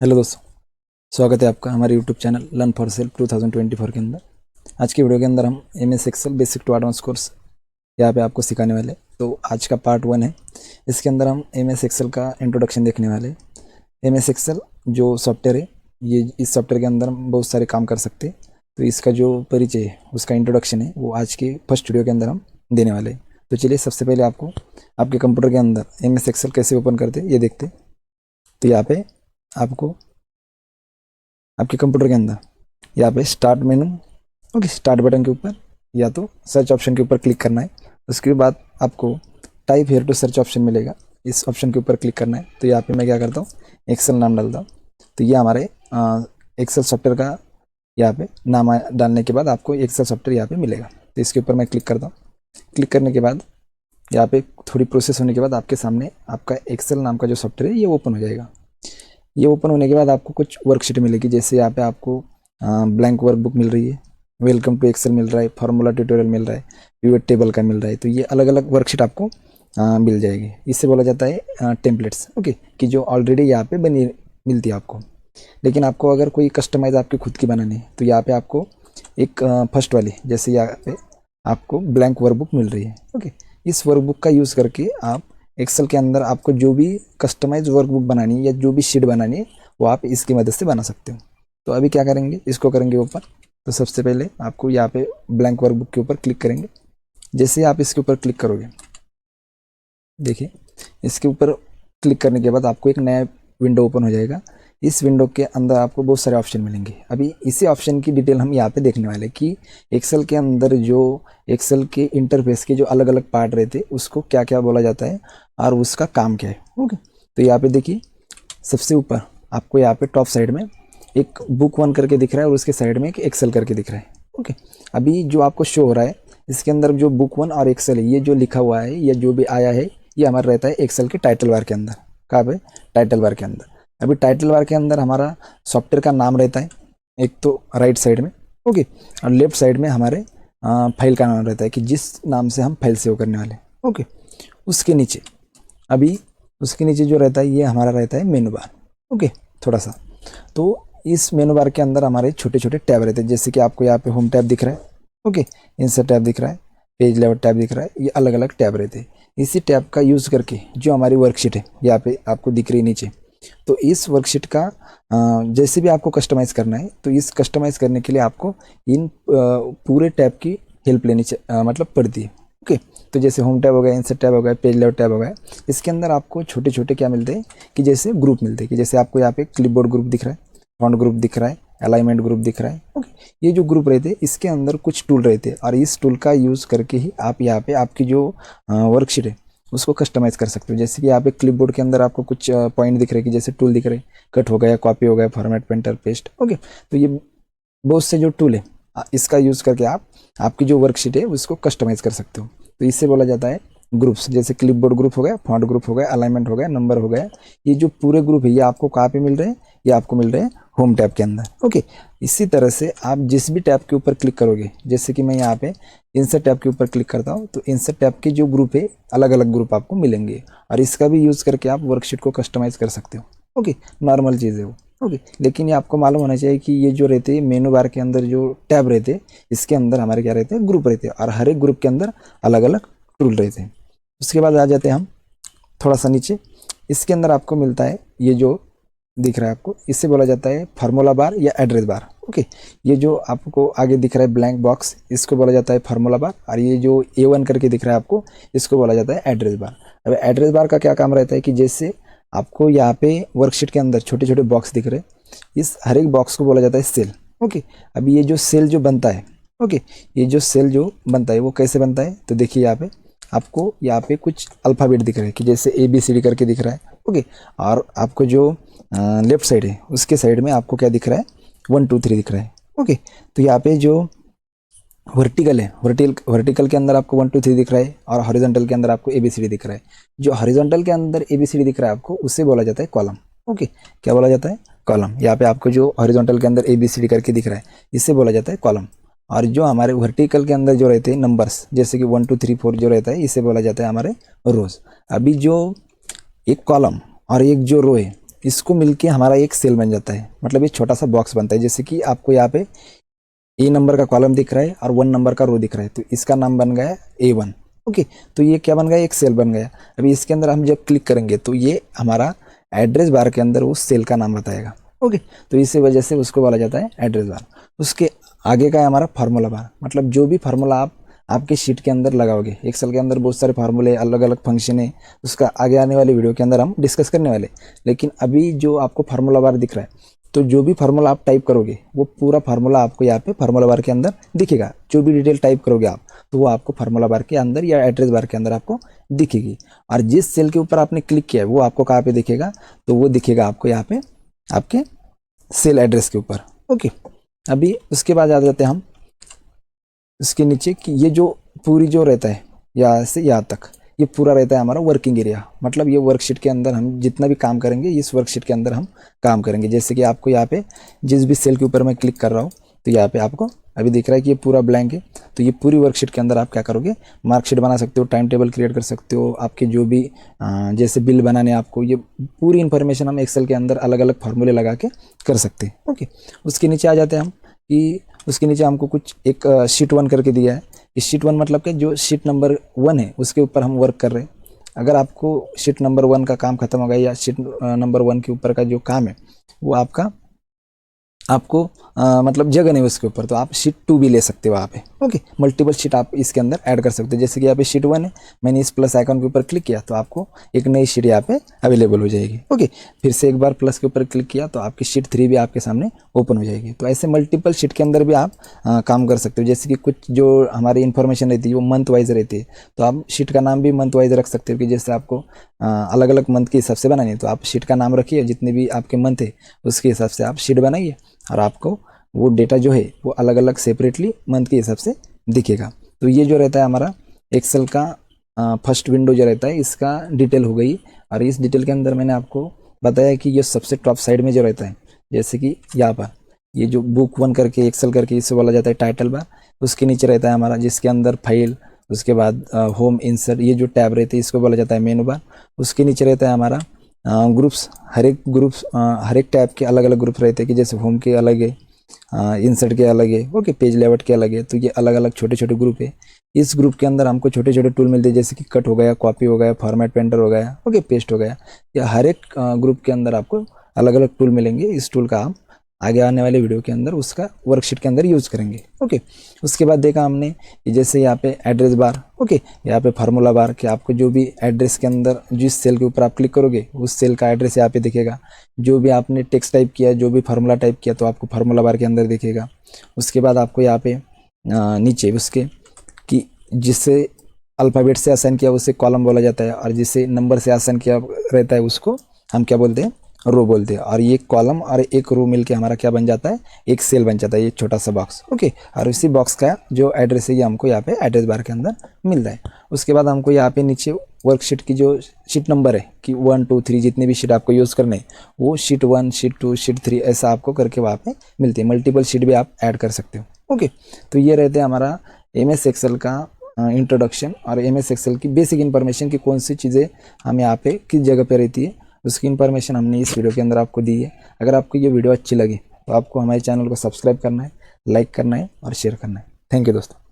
Hello दोस्तों, स्वागत है आपका हमारे YouTube channel learn for self 2024 के अंदर। आज की वीडियो के अंदर हम MS Excel basic to advance course यहाँ पे आपको सिखाने वाले। तो आज का पार्ट 1 है। इसके अंदर हम MS एक्सेल का इंट्रोडक्शन देखने वाले। MS एक्सेल जो सॉफ्टवेयर है, ये इस सॉफ्टवेयर के अंदर हम बहुत सारे काम कर सकते हैं। तो इसका जो परिचय है, उसका इंट्रोडक्शन है, वो आज के फर्स्ट वीडियो के अंदर हम देने वाले हैं। तो चलिए सबसे पहले आपको आपके कंप्यूटर के अंदर MS एक्सेल कैसे ओपन करते ये देखते। तो यहाँ पे आपको आपके कंप्यूटर के अंदर यहाँ पे start menu, okay, start button के ऊपर या तो सर्च ऑप्शन के ऊपर क्लिक करना है। उसके बाद आपको type here to search option मिलेगा, इस ऑप्शन के ऊपर क्लिक करना है। तो यहाँ पे मैं क्या करता हूँ, एक्सेल नाम डालता हूँ। तो ये हमारे एक्सेल सॉफ्टवेयर का यहाँ पे नाम डालने के बाद आपको एक्सेल सॉफ्टवेयर यहाँ पे मिलेगा। तो इसके ऊपर मैं क्लिक करता हूँ। क्लिक करने के बाद यहाँ पे थोड़ी प्रोसेस होने के बाद आपके सामने आपका एक्सेल नाम का जो सॉफ्टवेयर है ये ओपन हो जाएगा। ये ओपन होने के बाद आपको कुछ वर्कशीट मिलेगी, जैसे यहाँ पे आपको ब्लैंक वर्कबुक मिल रही है, वेलकम टू एक्सेल मिल रहा है, फार्मूला ट्यूटोरियल मिल रहा है, पिवट टेबल का मिल रहा है। तो ये अलग अलग वर्कशीट आपको मिल जाएगी। इससे बोला जाता है टेम्पलेट्स, ओके, कि जो ऑलरेडी यहाँ पे बनी मिलती है आपको। लेकिन आपको अगर कोई कस्टमाइज आपकी खुद की बनानी है तो यहाँ पे आपको एक फर्स्ट वाली, जैसे यहाँ पे आपको ब्लैंक वर्कबुक मिल रही है, ओके। इस वर्कबुक का यूज़ करके आप एक्सेल के अंदर आपको जो भी कस्टमाइज वर्कबुक बनानी है या जो भी शीट बनानी है वो आप इसकी मदद से बना सकते हो। तो अभी क्या करेंगे, इसको करेंगे ओपन। तो सबसे पहले आपको यहाँ पे ब्लैंक वर्कबुक के ऊपर क्लिक करेंगे। जैसे आप इसके ऊपर क्लिक करोगे, देखिए इसके ऊपर क्लिक करने के बाद आपको एक नया विंडो ओपन हो जाएगा। इस विंडो के अंदर आपको बहुत सारे ऑप्शन मिलेंगे। अभी इसी ऑप्शन की डिटेल हम यहाँ पे देखने वाले कि एक्सेल के अंदर जो एक्सेल के इंटरफेस के जो अलग अलग पार्ट रहते हैं उसको क्या क्या बोला जाता है और उसका काम क्या है, ओके। तो यहाँ पे देखिए सबसे ऊपर आपको यहाँ पे टॉप साइड में एक बुक 1 करके दिख रहा है और उसके साइड में एक एक्सेल करके दिख रहा है, ओके। अभी जो आपको शो हो रहा है इसके अंदर जो बुक 1 और एक्सेल है, ये जो लिखा हुआ है या जो भी आया है ये हमारा रहता है एक्सेल के टाइटल बार के अंदर। कहाँ पे? टाइटल बार के अंदर। अभी टाइटल बार के अंदर हमारा सॉफ्टवेयर का नाम रहता है, एक तो राइट साइड में, ओके, और लेफ्ट साइड में हमारे फाइल का नाम रहता है कि जिस नाम से हम फाइल सेव करने वाले, ओके। उसके नीचे अभी उसके नीचे जो रहता है ये हमारा रहता है मेनू बार, ओके, थोड़ा सा। तो इस मेनू बार के अंदर हमारे छोटे छोटे टैब रहते हैं, जैसे कि आपको यहाँ पे होम टैब दिख रहा है, ओके, इंसर्ट टैब दिख रहा है, पेज लेआउट टैब दिख रहा है, ये अलग अलग टैब रहते हैं। इसी टैब का यूज़ करके जो हमारी वर्कशीट है यहाँ पे आपको दिख रही है नीचे, तो इस वर्कशीट का जैसे भी आपको कस्टमाइज करना है तो इस कस्टमाइज करने के लिए आपको इन पूरे टैब की हेल्प लेनी मतलब पड़ती है, ओके। तो जैसे होम टैब हो गया, इंसर्ट टैब हो गया, पेज लेआउट टैब हो गया, इसके अंदर आपको छोटे छोटे क्या मिलते हैं कि जैसे ग्रुप मिलते हैं, कि जैसे आपको यहाँ पे क्लिपबोर्ड ग्रुप दिख रहा है, फॉन्ट ग्रुप दिख रहा है, अलाइनमेंट ग्रुप दिख रहा है, ओके। ये जो ग्रुप रहते हैं इसके अंदर कुछ टूल रहते हैं और इस टूल का यूज़ करके ही आप यहाँ पे आपकी जो वर्कशीट है उसको कस्टमाइज़ कर सकते हो। जैसे कि यहाँ पे क्लिपबोर्ड के अंदर आपको कुछ पॉइंट दिख रहे हैं कि जैसे टूल दिख रहे हैं, कट हो गया, कॉपी हो गया, फॉर्मेट, पेंटर, पेस्ट, ओके। तो ये बहुत से जो टूल है इसका यूज़ करके आप आपकी जो वर्कशीट है उसको कस्टमाइज़ कर सकते हो। तो इससे बोला जाता है ग्रुप्स। जैसे क्लिपबोर्ड ग्रुप हो गया, फॉन्ट ग्रुप हो गया, अलाइनमेंट हो गया, नंबर हो गया, ये जो पूरे ग्रुप है ये आपको कहाँ पे मिल रहे हैं, ये आपको मिल रहे हैं होम टैब के अंदर, ओके। इसी तरह से आप जिस भी टैब के ऊपर क्लिक करोगे, जैसे कि मैं यहाँ पे इंसर्ट टैब के ऊपर क्लिक करता हूँ, तो इंसर्ट टैब के जो ग्रुप है अलग अलग ग्रुप आपको मिलेंगे और इसका भी यूज़ करके आप वर्कशीट को कस्टमाइज़ कर सकते हो, ओके। नॉर्मल चीज़ है वो, ओके। लेकिन ये आपको मालूम होना चाहिए कि ये जो रहते हैं मेनू बार के अंदर जो टैब रहते हैं इसके अंदर हमारे क्या रहते हैं, ग्रुप रहते हैं और हर एक ग्रुप के अंदर अलग अलग टूल रहते हैं। उसके बाद आ जाते हैं हम थोड़ा सा नीचे, इसके अंदर आपको मिलता है ये जो दिख रहा है आपको, इससे बोला जाता है फार्मूला बार या एड्रेस बार, ओके। ये जो आपको आगे दिख रहा है ब्लैंक बॉक्स, इसको बोला जाता है फार्मूला बार और ये जो A1 करके दिख रहा है आपको, इसको बोला जाता है एड्रेस बार। अब एड्रेस बार का क्या काम रहता है कि जैसे आपको यहाँ पे वर्कशीट के अंदर छोटे छोटे बॉक्स दिख रहे हैं, इस हर एक बॉक्स को बोला जाता है सेल, ओके। अभी ये जो सेल जो बनता है, ओके, ये जो सेल जो बनता है वो कैसे बनता है, तो देखिए यहाँ पे आपको यहाँ पे कुछ अल्फ़ाबेट दिख रहे हैं कि जैसे ABCD करके दिख रहा है, ओके। और आपको जो लेफ्ट साइड है उसके साइड में आपको क्या दिख रहा है, 1 2 3 दिख रहा है, ओके। तो यहाँ पे जो वर्टिकल है, वर्टिकल के अंदर आपको 1 2 3 दिख रहा है और हॉरिजॉन्टल के अंदर आपको ABCD दिख रहा है। जो हॉरिजॉन्टल के अंदर ABCD दिख रहा है आपको, उससे बोला जाता है कॉलम, ओके। क्या बोला जाता है? कॉलम। यहाँ पे आपको जो हॉरिजॉन्टल के अंदर ABCD करके दिख रहा है इससे बोला जाता है कॉलम। और जो हमारे वर्टिकल के अंदर जो रहते हैं नंबर्स, जैसे कि 1 2 3 4 जो रहता है, इसे बोला जाता है हमारे रोज। अभी जो एक कॉलम और एक जो रो है इसको मिलके हमारा एक सेल बन जाता है, मतलब ये छोटा सा बॉक्स बनता है। जैसे कि आपको यहाँ पे ए नंबर का कॉलम दिख रहा है और 1 नंबर का रो दिख रहा है, तो इसका नाम बन गया A1। ओके, तो ये क्या बन गया, एक सेल बन गया। अभी इसके अंदर हम जब क्लिक करेंगे तो ये हमारा एड्रेस बार के अंदर उस सेल का नाम बताएगा। ओके, तो इसी वजह से उसको बोला जाता है एड्रेस बार। उसके आगे का है हमारा फार्मूला बार, मतलब जो भी फार्मूला आप आपके शीट के अंदर लगाओगे। एक्सेल के अंदर बहुत सारे फार्मूले, अलग अलग फंक्शन है, उसका आगे आने वाली वीडियो के अंदर हम डिस्कस करने वाले। लेकिन अभी जो आपको फार्मूला बार दिख रहा है, तो जो भी फार्मूला आप टाइप करोगे वो पूरा फार्मूला आपको यहाँ पे फार्मूला बार के अंदर दिखेगा। जो भी डिटेल टाइप करोगे आप, तो वो आपको फार्मूला बार के अंदर या एड्रेस बार के अंदर आपको दिखेगी। और जिस सेल के ऊपर आपने क्लिक किया है वो आपको कहाँ पे दिखेगा, तो वो दिखेगा आपको यहाँ पे आपके सेल एड्रेस के ऊपर। ओके, अभी उसके बाद आ जाते हैं हम इसके नीचे कि ये जो पूरी जो रहता है यहाँ से यहाँ तक, ये पूरा रहता है हमारा वर्किंग एरिया। मतलब ये वर्कशीट के अंदर हम जितना भी काम करेंगे, इस वर्कशीट के अंदर हम काम करेंगे। जैसे कि आपको यहाँ पे जिस भी सेल के ऊपर मैं क्लिक कर रहा हूँ, तो यहाँ पे आपको अभी दिख रहा है कि ये पूरा ब्लैंक है। तो ये पूरी वर्कशीट के अंदर आप क्या करोगे, मार्कशीट बना सकते हो, टाइम टेबल क्रिएट कर सकते हो, आपके जो भी जैसे बिल बनाने, आपको ये पूरी इन्फॉर्मेशन हम एक्सेल के अंदर अलग अलग फार्मूले लगा के कर सकते हैं। ओके, उसके नीचे आ जाते हैं हम कि उसके नीचे हमको कुछ एक शीट 1 करके दिया है। इस शीट 1 मतलब कि जो शीट नंबर 1 है उसके ऊपर हम वर्क कर रहे हैं। अगर आपको शीट नंबर 1 का काम खत्म हो गया या शीट नंबर 1 के ऊपर का जो काम है वो आपको मतलब जगह नहीं उसके ऊपर, तो आप शीट 2 भी ले सकते हो वहाँ पे। ओके, मल्टीपल शीट आप इसके अंदर ऐड कर सकते हो। जैसे कि यहाँ पे शीट 1 है, मैंने इस प्लस आइकन के ऊपर क्लिक किया तो आपको एक नई शीट यहाँ पे अवेलेबल हो जाएगी। ओके, फिर से एक बार प्लस के ऊपर क्लिक किया तो आपकी शीट 3 भी आपके सामने ओपन हो जाएगी। तो ऐसे मल्टीपल शीट के अंदर भी आप काम कर सकते हो। जैसे कि कुछ जो हमारी इन्फॉर्मेशन रहती है वो मंथ वाइज रहती है, तो आप शीट का नाम भी मंथ वाइज रख सकते हो कि जैसे आपको अलग अलग मंथ के हिसाब से बनानी है, तो आप शीट का नाम रखिए, जितने भी आपके मंथ है उसके हिसाब से आप शीट बनाइए और आपको वो डेटा जो है वो अलग अलग सेपरेटली मंथ के हिसाब से दिखेगा। तो ये जो रहता है हमारा एक्सेल का फर्स्ट विंडो जो रहता है, इसका डिटेल हो गई। और इस डिटेल के अंदर मैंने आपको बताया कि ये सबसे टॉप साइड में जो रहता है, जैसे कि यहाँ पर ये जो बुक 1 करके एक्सेल करके इसे बोला जाता है टाइटल बार। उसके नीचे रहता है हमारा जिसके अंदर फाइल, उसके बाद होम, इंसर्ट, ये जो टैब रहते हैं इसको बोला जाता है मेनू बार। उसके नीचे रहता है हमारा ग्रुप्स। हर एक टैब के अलग अलग ग्रुप रहते हैं कि जैसे होम के अलग है, इंसर्ट के अलग है, ओके, पेज लेआउट के अलग है। तो ये अलग अलग छोटे छोटे ग्रुप है। इस ग्रुप के अंदर हमको छोटे छोटे टूल मिलते हैं, जैसे कि कट हो गया, कॉपी हो गया, फॉर्मेट पेंटर हो गया, ओके, पेस्ट हो गया। या हर एक ग्रुप के अंदर आपको अलग अलग टूल मिलेंगे। इस टूल का हम आगे आने वाले वीडियो के अंदर उसका वर्कशीट के अंदर यूज़ करेंगे। ओके, उसके बाद देखा हमने कि जैसे यहाँ पे एड्रेस बार, ओके, यहाँ पे फार्मूला बार, कि आपको जो भी एड्रेस के अंदर जिस सेल के ऊपर आप क्लिक करोगे उस सेल का एड्रेस यहाँ पे दिखेगा। जो भी आपने टेक्स्ट टाइप किया, जो भी फार्मूला टाइप किया, तो आपको फार्मूला बार के अंदर दिखेगा। उसके बाद आपको यहाँ पे नीचे उसके कि जिससे अल्फ़ाबेट से असाइन किया उसे कॉलम बोला जाता है, और जिसे नंबर से असाइन किया रहता है उसको हम क्या बोलते हैं, रो बोलते हैं। और ये कॉलम और एक रो मिलके हमारा क्या बन जाता है, एक सेल बन जाता है, ये छोटा सा बॉक्स। ओके, और इसी बॉक्स का जो एड्रेस है ये हमको यहाँ पे एड्रेस बार के अंदर मिलता है। उसके बाद हमको यहाँ पे नीचे वर्कशीट की जो शीट नंबर है कि 1 2 3 जितनी भी शीट आपको यूज़ करने हैं, वो शीट 1 शीट 2 शीट 3 ऐसा आपको करके वहाँ पे मिलती है। मल्टीपल शीट भी आप ऐड कर सकते हो। ओके, तो ये रहते हैं हमारा MS एक्सेल का इंट्रोडक्शन और MS एक्सेल की बेसिक इन्फॉर्मेशन की कौन सी चीज़ें हम यहाँ पे किस जगह पे रहती है, उसकी इन्फॉर्मेशन हमने इस वीडियो के अंदर आपको दी है। अगर आपको ये वीडियो अच्छी लगी तो आपको हमारे चैनल को सब्सक्राइब करना है, लाइक करना है और शेयर करना है। थैंक यू दोस्तों।